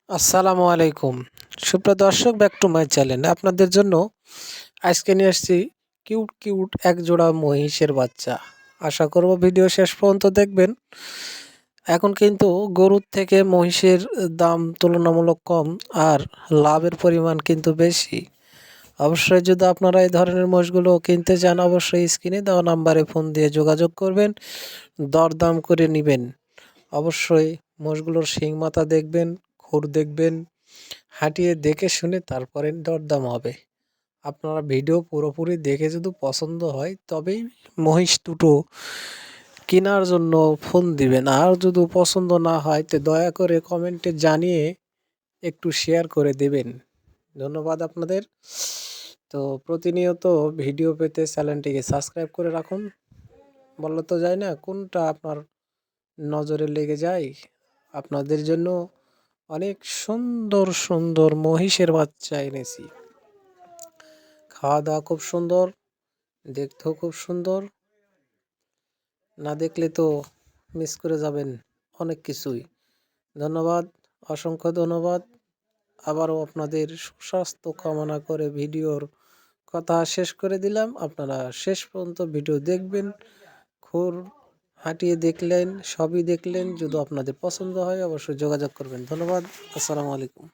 আসসালামু আলাইকুম সুপ্রিয় দর্শক, ব্যাক টু মাই চ্যানেল। আপনাদের জন্য আজকে নিয়ে আসছি কিউট কিউট এক জোড়া মহিষের বাচ্চা। আশা করব ভিডিও শেষ পর্যন্ত দেখবেন। এখন কিন্তু গরুর থেকে মহিষের দাম তুলনামূলক কম, আর লাভের পরিমাণ কিন্তু বেশি। অবশ্যই যদি আপনারা এই ধরনের মোষগুলো কিনতে চান, অবশ্যই স্ক্রিনে দেওয়া নাম্বারে ফোন দিয়ে যোগাযোগ করবেন, দরদাম করে নেবেন। অবশ্যই মোষগুলোর শিং মাথা দেখবেন, খুর দেখবেন, হাঁটিয়ে দেখে শুনে তারপরে দরদাম হবে। আপনারা ভিডিও পুরোপুরি দেখে যদি পছন্দ হয় তবেই মহিষ দুটো কেনার জন্য ফোন দিবেন। আর যদি পছন্দ না হয় তো দয়া করে কমেন্টে জানিয়ে একটু শেয়ার করে দেবেন। ধন্যবাদ আপনাদের। তো প্রতিনিয়ত ভিডিও পেতে চ্যানেলটিকে সাবস্ক্রাইব করে রাখুন। বললে তো যায় না কোনটা আপনার নজরে লেগে যায়। আপনাদের জন্য অনেক সুন্দর সুন্দর মহিষের বাচ্চা এনেছি। খাওয়া দাওয়া খুব সুন্দর, দেখতেও খুব সুন্দর। না দেখলে তো মিস করে যাবেন অনেক কিছুই। ধন্যবাদ, অসংখ্য ধন্যবাদ। আবারও আপনাদের সুস্বাস্থ্য কামনা করে ভিডিওর কথা শেষ করে দিলাম। আপনারা শেষ পর্যন্ত ভিডিও দেখবেন, খুর হাঁটিয়ে দেখলেন, সবই দেখলেন। যদি আপনাদের পছন্দ হয় অবশ্যই যোগাযোগ করবেন। ধন্যবাদ। আসসালামু আলাইকুম।